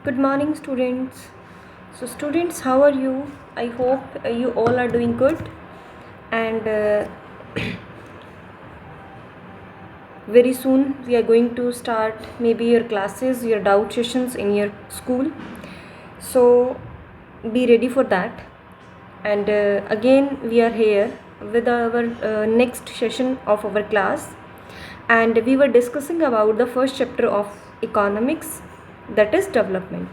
Good morning, students. So, students, how are you? I hope you all are doing good. And very soon we are going to start maybe your classes, your doubt sessions in your school. So, be ready for that. And again, we are here with our next session of our class. And we were discussing about the first chapter of economics, that is development.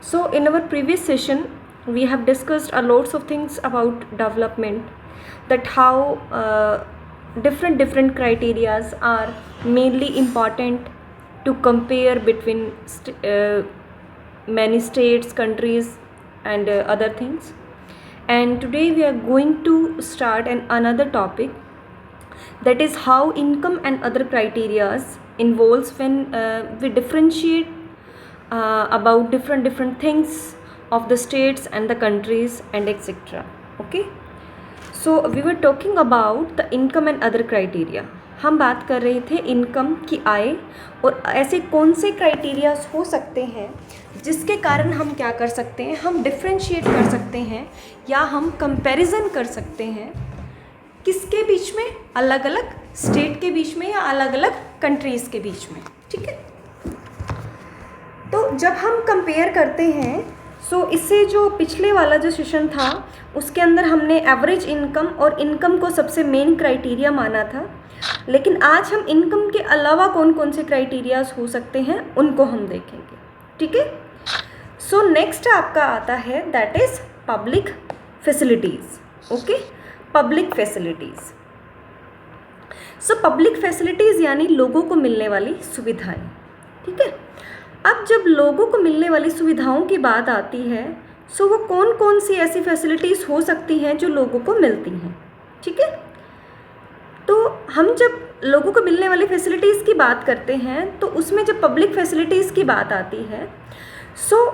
So in our previous session we have discussed a lots of things about development, that how different criterias are mainly important to compare between many states, countries, and other things. And today we are going to start another topic, that is how income and other criterias involves when we differentiate about different things of the states and the countries and etc. Okay, so we were talking about the income and other criteria. हम बात कर रहे थे income की, आय, और ऐसे कौन से क्राइटेरियाज हो सकते हैं जिसके कारण हम क्या कर सकते हैं, हम डिफ्रेंशिएट कर सकते हैं या हम कंपैरिजन कर सकते हैं किसके बीच में, अलग अलग स्टेट के बीच में या अलग अलग कंट्रीज़ के बीच में. ठीक है, तो जब हम कंपेयर करते हैं, सो इससे जो पिछले वाला जो सेशन था उसके अंदर हमने एवरेज इनकम और इनकम को सबसे मेन क्राइटेरिया माना था, लेकिन आज हम इनकम के अलावा कौन कौन से क्राइटेरियाज हो सकते हैं उनको हम देखेंगे. ठीक है, सो नेक्स्ट आपका आता है that is public facilities. Okay, public facilities. So public facilities यानी लोगों को मिलने वाली सुविधाएं. ठीक है, अब जब लोगों को मिलने वाली सुविधाओं की बात आती है, सो वो कौन कौन सी ऐसी फैसिलिटीज़ हो सकती हैं जो लोगों को मिलती हैं. ठीक है, तो हम जब लोगों को मिलने वाली फैसिलिटीज़ की बात करते हैं तो उसमें जब पब्लिक फैसिलिटीज़ की बात आती है, so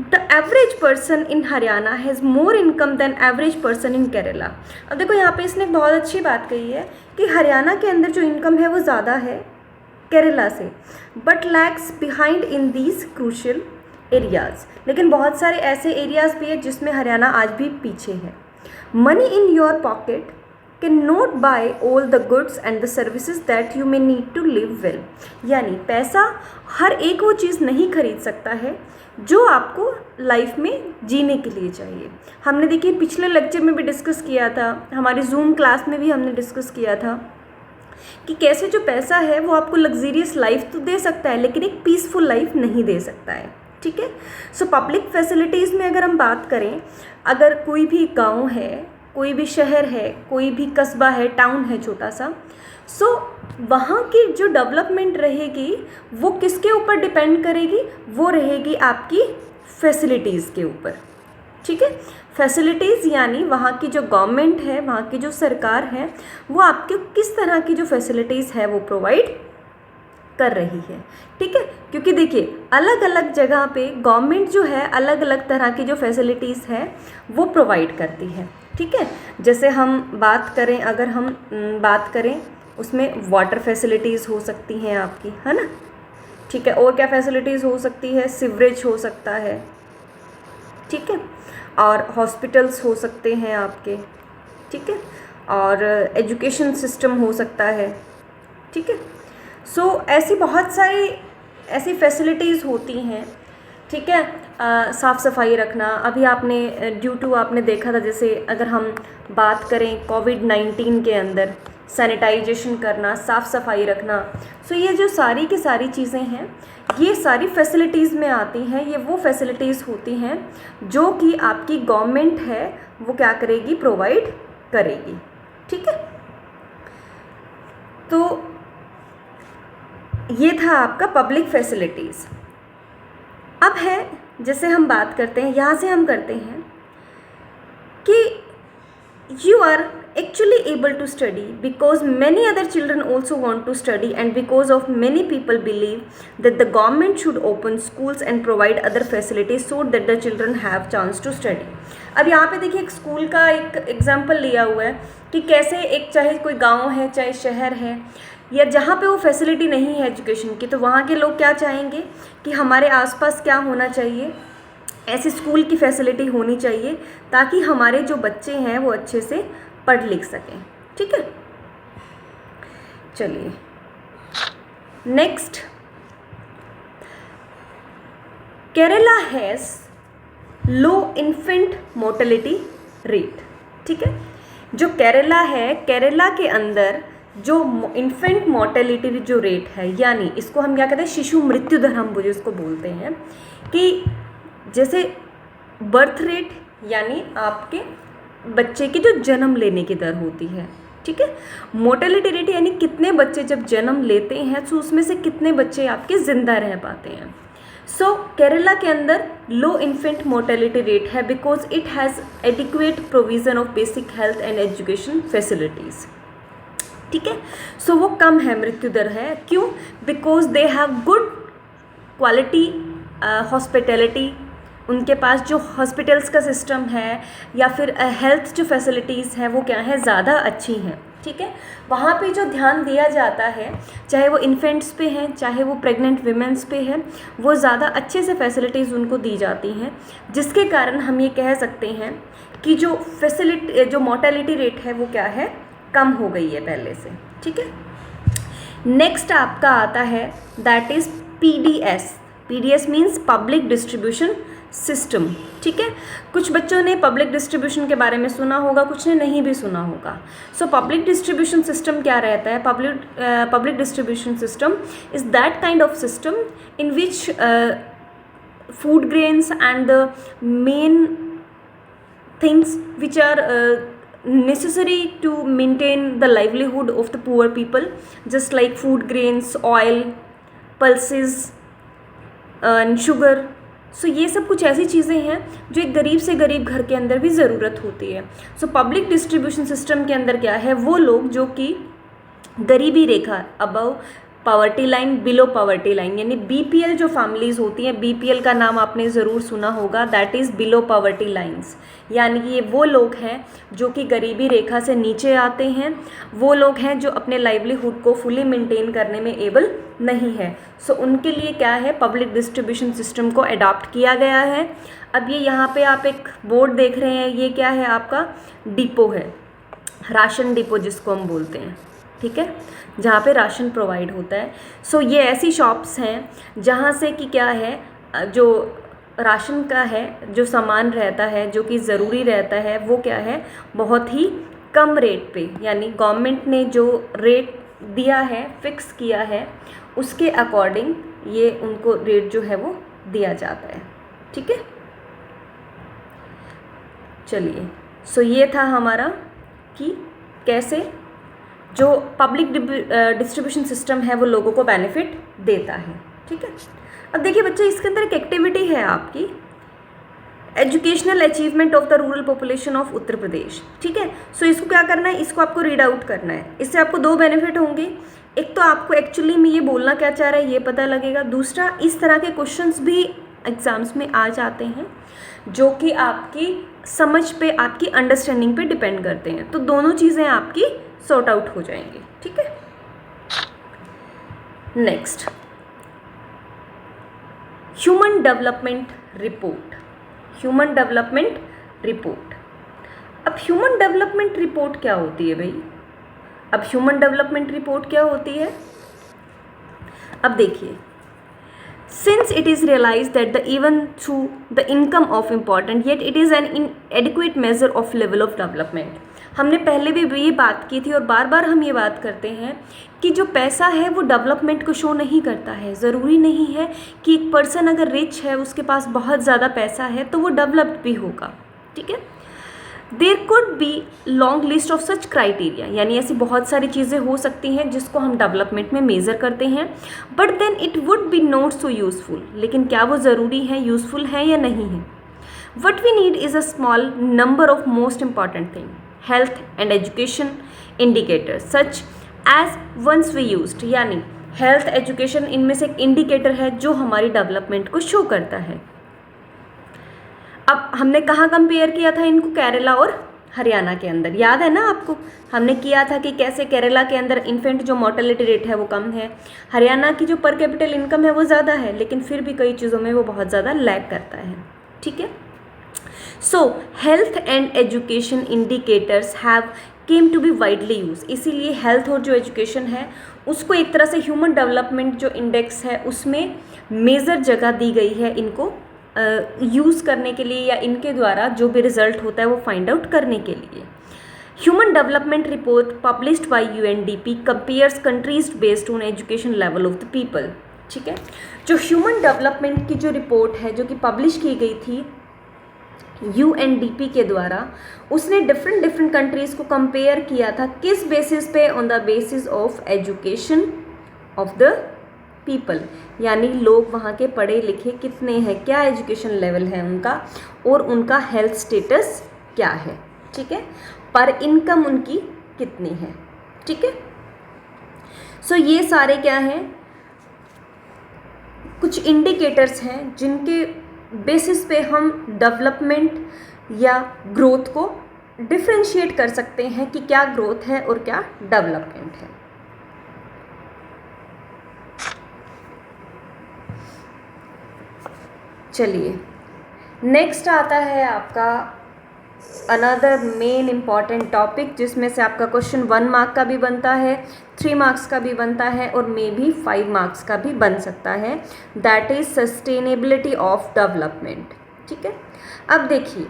the average person in Haryana has more income than average person in Kerala. अब देखो यहाँ पे इसने एक बहुत अच्छी बात कही है कि हरियाणा के अंदर जो इनकम है वो ज़्यादा है केरला से, but lakhs behind in these crucial areas. लेकिन बहुत सारे ऐसे एरियाज़ भी है जिसमें हरियाणा आज भी पीछे है. Money in your pocket can not buy all the goods and the services that you may need to live well. यानी पैसा हर एक वो चीज़ नहीं खरीद सकता है जो आपको लाइफ में जीने के लिए चाहिए. हमने देखिए पिछले लेक्चर में भी डिस्कस किया था, हमारी जूम क्लास में भी हमने डिस्कस किया था कि कैसे जो पैसा है वो आपको लग्जीरियस लाइफ तो दे सकता है लेकिन एक पीसफुल लाइफ नहीं दे सकता है. ठीक है, सो पब्लिक फैसिलिटीज़ में अगर हम बात करें, अगर कोई भी गांव है, कोई भी शहर है, कोई भी कस्बा है, टाउन है छोटा सा, सो वहाँ की जो डेवलपमेंट रहेगी वो किसके ऊपर डिपेंड करेगी, वो रहेगी आपकी फैसिलिटीज़ के ऊपर. ठीक है, फैसिलिटीज़ यानी वहाँ की जो गवर्नमेंट है, वहाँ की जो सरकार है, वो आपको किस तरह की जो फैसिलिटीज़ है वो प्रोवाइड कर रही है. ठीक है, क्योंकि देखिए अलग अलग जगह पे गवर्नमेंट जो है अलग अलग तरह की जो फैसिलिटीज़ है वो प्रोवाइड करती है. ठीक है, जैसे हम बात करें, अगर हम बात करें उसमें वाटर फैसिलिटीज़ हो सकती हैं आपकी, है ना. ठीक है, और क्या फैसिलिटीज़ हो सकती है, सीवरेज हो सकता है. ठीक है, और हॉस्पिटल्स हो सकते हैं आपके. ठीक है, और एजुकेशन सिस्टम हो सकता है. ठीक है, सो ऐसी बहुत सारी ऐसी फैसिलिटीज़ होती हैं. ठीक है, साफ़ सफाई रखना, अभी आपने ड्यू टू आपने देखा था, जैसे अगर हम बात करें कोविड-19 के अंदर सैनिटाइजेशन करना, साफ़ सफाई रखना, सो ये जो सारी की सारी चीज़ें हैं ये सारी फैसिलिटीज़ में आती हैं. ये वो फैसिलिटीज़ होती हैं जो कि आपकी गवर्नमेंट है वो क्या करेगी, प्रोवाइड करेगी. ठीक है, तो ये था आपका पब्लिक फैसिलिटीज़. अब है, जैसे हम बात करते हैं, यहाँ से हम करते हैं कि you are actually able to study because many other children also want to study and because of many people believe that the government should open schools and provide other facilities so that the children have chance to study. अब यहाँ पे देखिए एक school का एक example लिया हुआ है कि कैसे एक, चाहे कोई गांव है चाहे शहर है, या जहाँ पे वो फैसिलिटी नहीं है एजुकेशन की, तो वहाँ के लोग क्या चाहेंगे कि हमारे आसपास क्या होना चाहिए, ऐसे स्कूल की फैसिलिटी होनी चाहिए ताकि हमारे जो बच्चे हैं वो अच्छे से पढ़ लिख सकें। ठीक है, चलिए next, Kerala has low infant mortality rate. ठीक है, जो केरला है, केरला के अंदर जो इन्फेंट मोर्टेलिटी जो रेट है, यानी इसको हम क्या कहते हैं, शिशु मृत्यु दर हम जिसको बोलते हैं, कि जैसे बर्थ रेट यानी आपके बच्चे की जो जन्म लेने की दर होती है, ठीक है, मोर्टेलिटी रेट यानी कितने बच्चे जब जन्म लेते हैं तो उसमें से कितने बच्चे आपके ज़िंदा रह पाते हैं। सो केरला के अंदर लो इन्फेंट मोर्टेलिटी रेट है because it has adequate provision of basic health and education facilities. ठीक है, सो वो कम है, मृत्यु दर है, क्यों? Because they have good quality hospitality, उनके पास जो हॉस्पिटल्स का सिस्टम है या फिर हेल्थ जो फैसिलिटीज़ हैं वो क्या है, ज़्यादा अच्छी हैं। ठीक है, वहाँ पे जो ध्यान दिया जाता है, चाहे वो इन्फेंट्स पे हैं, चाहे वो प्रेग्नेंट वीमेंस पे है, वो ज़्यादा अच्छे से फैसिलिटीज़ उनको दी जाती हैं, जिसके कारण हम ये कह सकते हैं कि जो मोर्टेलिटी रेट है वो क्या है, कम हो गई है पहले से। ठीक है, नेक्स्ट आपका आता है that is PDS। PDS means public distribution system. ठीक है, कुछ बच्चों ने पब्लिक डिस्ट्रीब्यूशन के बारे में सुना होगा, कुछ ने नहीं भी सुना होगा। सो पब्लिक डिस्ट्रीब्यूशन सिस्टम क्या रहता है? Public distribution system is that kind of system in which food grains and the main things which are necessary to maintain the livelihood of the poor people, just like food grains, oil, pulses and sugar. सो ये सब कुछ ऐसी चीज़ें हैं जो एक गरीब से गरीब घर के अंदर भी ज़रूरत होती है। सो पब्लिक डिस्ट्रीब्यूशन सिस्टम के अंदर क्या है, वो लोग जो कि गरीबी रेखा above poverty line, below poverty line, यानी BPL जो फैमिलीज़ होती हैं, BPL का नाम आपने ज़रूर सुना होगा, that is below poverty lines, यानी कि ये वो लोग हैं जो कि गरीबी रेखा से नीचे आते हैं, वो लोग हैं जो अपने लाइवलीहुड को फुली मेंटेन करने में एबल नहीं है। सो उनके लिए क्या है, पब्लिक डिस्ट्रीब्यूशन सिस्टम को अडॉप्ट किया गया है। अब ये यहाँ पे आप एक बोर्ड देख रहे हैं, ये क्या है, आपका डिपो है, राशन डिपो जिसको हम बोलते हैं। ठीक है, जहाँ पे राशन प्रोवाइड होता है। सो ये ऐसी शॉप्स हैं जहाँ से कि क्या है, जो राशन का है जो सामान रहता है, जो कि ज़रूरी रहता है, वो क्या है, बहुत ही कम रेट पे, यानी गवर्नमेंट ने जो रेट दिया है, फिक्स किया है, उसके अकॉर्डिंग ये उनको रेट जो है वो दिया जाता है। ठीक है, चलिए, सो ये था हमारा कि कैसे जो पब्लिक डिस्ट्रीब्यूशन सिस्टम है वो लोगों को बेनिफिट देता है। ठीक है, अब देखिए बच्चे, इसके अंदर एक एक्टिविटी है आपकी, educational achievement of the rural population of Uttar Pradesh. ठीक है, सो इसको क्या करना है, इसको आपको रीड आउट करना है। इससे आपको दो बेनिफिट होंगे, एक तो आपको एक्चुअली में ये बोलना क्या चाह रहा है ये पता लगेगा, दूसरा इस तरह के क्वेश्चंस भी एग्ज़ाम्स में आ जाते हैं जो कि आपकी समझ पे, आपकी अंडरस्टैंडिंग पे डिपेंड करते हैं, तो दोनों चीज़ें आपकी सॉर्ट आउट हो जाएंगी। ठीक है, next, human development report. Human development report, अब ह्यूमन डेवलपमेंट रिपोर्ट क्या होती है भाई? अब ह्यूमन डेवलपमेंट रिपोर्ट क्या होती है? अब देखिए, since it is realized that the even through the income of important yet it is an inadequate measure of level of development। हमने पहले भी ये बात की थी और बार बार हम ये बात करते हैं कि जो पैसा है वो डेवलपमेंट को शो नहीं करता है। ज़रूरी नहीं है कि एक पर्सन अगर रिच है, उसके पास बहुत ज़्यादा पैसा है, तो वो डेवलप्ड भी होगा। ठीक है, there could be long list of such criteria, यानी ऐसी बहुत सारी चीज़ें हो सकती हैं जिसको हम डेवलपमेंट में मेज़र करते हैं, but then it would be not so useful, लेकिन क्या वो ज़रूरी है, यूज़फुल है या नहीं है? What we need is a small number of most important thing, health and education indicator such as ones we used, यानी हेल्थ एजुकेशन इनमें से एक इंडिकेटर है जो हमारी डेवलपमेंट को शो करता है। अब हमने कहाँ कंपेयर किया था इनको? केरला और हरियाणा के अंदर। याद है ना आपको, हमने किया था कि कैसे केरला के अंदर इन्फेंट जो मोर्टेलिटी रेट है वो कम है, हरियाणा की जो पर कैपिटल इनकम है वो ज़्यादा है, लेकिन फिर भी कई चीज़ों में वो बहुत ज़्यादा लैग करता है। ठीक है, so health and education indicators have come to be widely use. इसीलिए हेल्थ और जो एजुकेशन है उसको एक तरह से ह्यूमन डेवलपमेंट जो इंडेक्स है उसमें मेजर जगह दी गई है इनको यूज़ करने के लिए, या इनके द्वारा जो भी रिजल्ट होता है वो फाइंड आउट करने के लिए। Human development report published by UNDP compares countries based on education level of the people. ठीक है, जो ह्यूमन डेवलपमेंट की जो रिपोर्ट है जो कि पब्लिश की गई थी यूएनडीपी के द्वारा, उसने डिफरेंट कंट्रीज़ को कंपेयर किया था किस बेसिस पे, on the basis of education of the people, यानी लोग वहाँ के पढ़े लिखे कितने हैं, क्या एजुकेशन लेवल है उनका और उनका हेल्थ स्टेटस क्या है। ठीक है, पर इनकम उनकी कितनी है। ठीक है, सो ये सारे क्या हैं, कुछ इंडिकेटर्स हैं जिनके बेसिस पे हम डेवलपमेंट या ग्रोथ को डिफ्रेंशिएट कर सकते हैं कि क्या ग्रोथ है और क्या डेवलपमेंट है। चलिए, नेक्स्ट आता है आपका अनदर मेन इम्पॉर्टेंट टॉपिक, जिसमें से आपका क्वेश्चन 1 मार्क का भी बनता है, 3 मार्क्स का भी बनता है और मे भी 5 मार्क्स का भी बन सकता है, that is sustainability of development. ठीक है, अब देखिए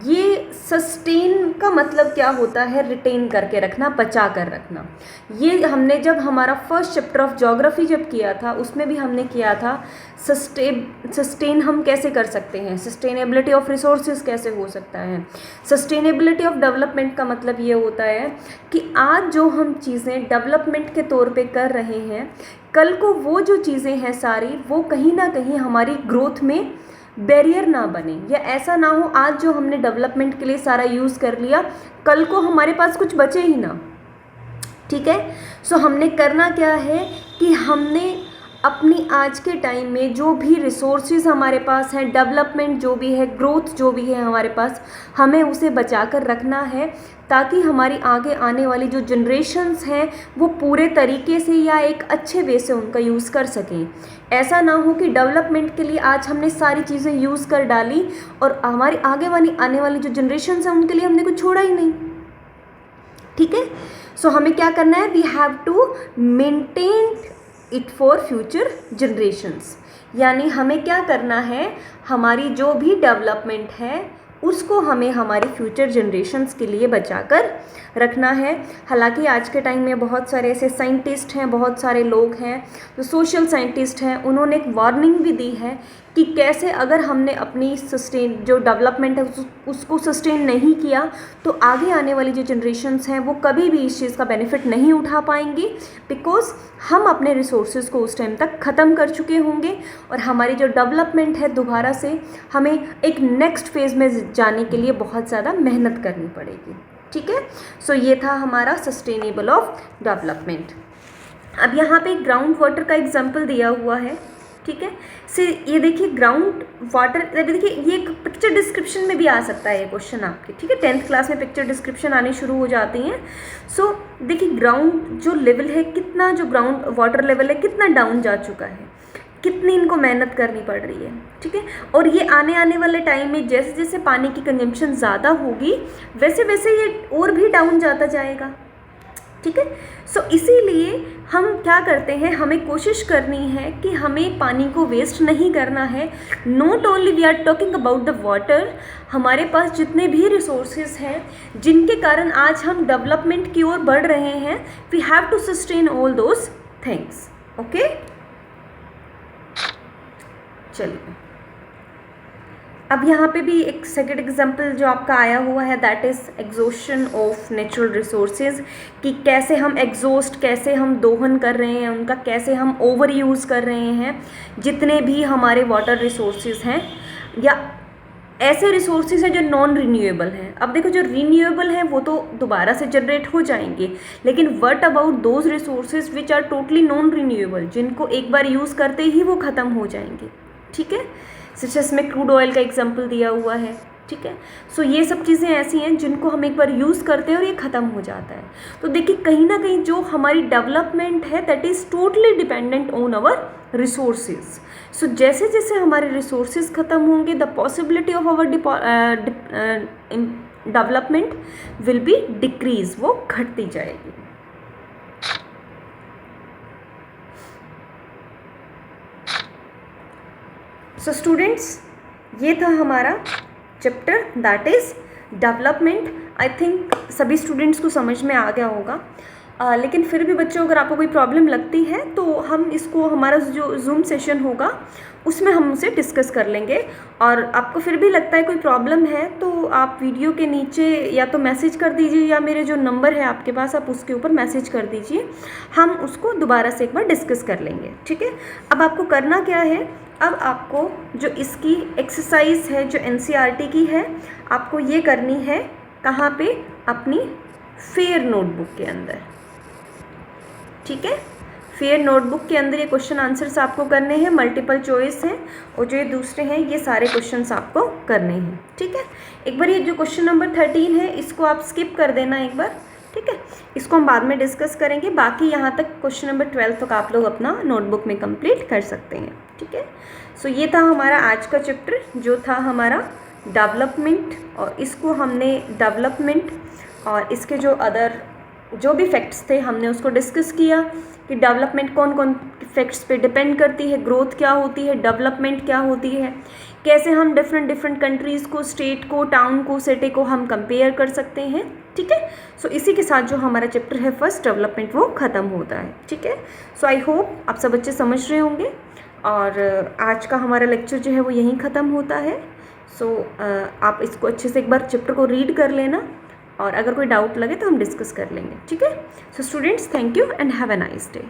ये सस्टेन का मतलब क्या होता है, रिटेन करके रखना, बचा कर रखना। ये हमने जब हमारा फर्स्ट चैप्टर ऑफ ज्योग्राफी जब किया था उसमें भी हमने किया था सस्टेन हम कैसे कर सकते हैं, सस्टेनेबिलिटी ऑफ रिसोर्सेज कैसे हो सकता है। सस्टेनेबिलिटी ऑफ डेवलपमेंट का मतलब ये होता है कि आज जो हम चीज़ें डेवलपमेंट के तौर पे कर रहे हैं, कल को वो जो चीज़ें हैं सारी वो कहीं ना कहीं हमारी ग्रोथ में बैरियर ना बने, या ऐसा ना हो आज जो हमने डेवलपमेंट के लिए सारा यूज़ कर लिया कल को हमारे पास कुछ बचे ही ना। ठीक है, सो हमने करना क्या है कि हमने अपनी आज के टाइम में जो भी रिसोर्सेज हमारे पास हैं, डेवलपमेंट जो भी है, ग्रोथ जो भी है हमारे पास, हमें उसे बचा कर रखना है ताकि हमारी आगे आने वाली जो जनरेशन्स हैं वो पूरे तरीके से या एक अच्छे वे से उनका यूज़ कर सकें। ऐसा ना हो कि डेवलपमेंट के लिए आज हमने सारी चीज़ें यूज़ कर डाली और हमारी आगे वाली आने वाली जो जनरेशन्स हैं उनके लिए हमने कुछ छोड़ा ही नहीं। ठीक है, सो हमें क्या करना है, we have to maintain it for future generations, यानी हमें क्या करना है, हमारी जो भी डेवलपमेंट है उसको हमें हमारी फ्यूचर जनरेशन्स के लिए बचाकर रखना है। हालांकि आज के टाइम में बहुत सारे ऐसे साइंटिस्ट हैं, बहुत सारे लोग हैं जो सोशल साइंटिस्ट हैं, उन्होंने एक वार्निंग भी दी है कि कैसे अगर हमने अपनी जो डेवलपमेंट है उसको सस्टेन नहीं किया तो आगे आने वाली जो जनरेशन्स हैं वो कभी भी इस चीज़ का बेनिफिट नहीं उठा पाएंगी, बिकॉज हम अपने रिसोर्सेज को उस टाइम तक ख़त्म कर चुके होंगे और हमारी जो डेवलपमेंट है दोबारा से हमें एक नेक्स्ट फेज़ में जाने के लिए बहुत ज़्यादा मेहनत करनी पड़ेगी। ठीक है, सो ये था हमारा सस्टेनेबल ऑफ डेवलपमेंट। अब यहाँ पे ग्राउंड वाटर का एग्जाम्पल दिया हुआ है। ठीक है, ये देखिए ग्राउंड वाटर, देखिए ये एक पिक्चर डिस्क्रिप्शन में भी आ सकता है ये क्वेश्चन आपके। ठीक है, 10th क्लास में पिक्चर डिस्क्रिप्शन आनी शुरू हो जाती हैं। सो देखिए ग्राउंड जो लेवल है, कितना जो ग्राउंड वाटर लेवल है कितना डाउन जा चुका है, कितनी इनको मेहनत करनी पड़ रही है। ठीक है, और ये आने वाले टाइम में जैसे जैसे पानी की कंजम्पशन ज़्यादा होगी वैसे वैसे ये और भी डाउन जाता जाएगा। ठीक है, सो इसीलिए हम क्या करते हैं, हमें कोशिश करनी है कि हमें पानी को वेस्ट नहीं करना है। Not only we are talking about the water, हमारे पास जितने भी रिसोर्सेज हैं जिनके कारण आज हम डेवलपमेंट की ओर बढ़ रहे हैं, we have to sustain all those things. Okay, चलिए अब यहाँ पे भी एक सेकंड एग्जांपल जो आपका आया हुआ है, that is exhaustion of natural resources, कि कैसे हम एग्जॉस्ट, कैसे हम दोहन कर रहे हैं उनका, कैसे हम ओवर यूज़ कर रहे हैं जितने भी हमारे वाटर रिसोर्सेज हैं या ऐसे रिसोर्सेज हैं जो नॉन रिन्यूएबल हैं। अब देखो जो रिन्यूएबल हैं वो तो दोबारा से जनरेट हो जाएंगे, लेकिन what about those resources which are totally non renewable, जिनको एक बार यूज़ करते ही वो ख़त्म हो जाएंगे। ठीक है, इसमें क्रूड ऑयल का एग्जाम्पल दिया हुआ है। ठीक है। सो ये सब चीज़ें ऐसी हैं जिनको हम एक बार यूज़ करते हैं और ये ख़त्म हो जाता है। तो देखिए कहीं ना कहीं जो हमारी डेवलपमेंट है that is totally dependent on our resources. So जैसे जैसे हमारे रिसोर्सेज ख़त्म होंगे the possibility of our development will be decrease, वो घटती जाएगी। सो स्टूडेंट्स, ये था हमारा chapter that is development. I think सभी स्टूडेंट्स को समझ में आ गया होगा। लेकिन फिर भी बच्चों अगर आपको कोई प्रॉब्लम लगती है तो हम इसको, हमारा जो जूम सेशन होगा उसमें हम उसे डिस्कस कर लेंगे। और आपको फिर भी लगता है कोई प्रॉब्लम है तो आप वीडियो के नीचे या तो मैसेज कर दीजिए या मेरे जो नंबर है आपके पास आप उसके ऊपर मैसेज कर दीजिए, हम उसको दोबारा से एक बार डिस्कस कर लेंगे। ठीक है। अब आपको करना क्या है, अब आपको जो इसकी एक्सरसाइज है जो एनसीईआरटी की है आपको ये करनी है कहाँ पे, अपनी फेयर नोटबुक के अंदर। ठीक है। फेयर नोटबुक के अंदर ये क्वेश्चन आंसर्स आपको करने हैं, मल्टीपल चॉइस हैं और जो ये दूसरे हैं ये सारे क्वेश्चंस आपको करने हैं। ठीक है। एक बार ये जो क्वेश्चन नंबर 13 है इसको आप स्किप कर देना एक बार। ठीक है। इसको हम बाद में डिस्कस करेंगे। बाकी यहाँ तक क्वेश्चन नंबर 12 तक आप लोग अपना नोटबुक में कंप्लीट कर सकते हैं। ठीक है। सो ये था हमारा आज का चैप्टर जो था हमारा डेवलपमेंट, और इसको हमने डेवलपमेंट और इसके जो अदर जो भी फैक्ट्स थे हमने उसको डिस्कस किया कि डेवलपमेंट कौन कौन फैक्ट्स पे डिपेंड करती है, ग्रोथ क्या होती है, डेवलपमेंट क्या होती है, कैसे हम डिफरेंट कंट्रीज़ को, स्टेट को, टाउन को, सिटी को हम कंपेयर कर सकते हैं। ठीक है। सो इसी के साथ जो हमारा चैप्टर है फर्स्ट डेवलपमेंट वो ख़त्म होता है। ठीक है। सो आई होप आप सब बच्चे समझ रहे होंगे और आज का हमारा लेक्चर जो है वो यहीं ख़त्म होता है। सो आप इसको अच्छे से एक बार चैप्टर को रीड कर लेना और अगर कोई डाउट लगे तो हम डिस्कस कर लेंगे। ठीक है। So students, thank you and have a nice day.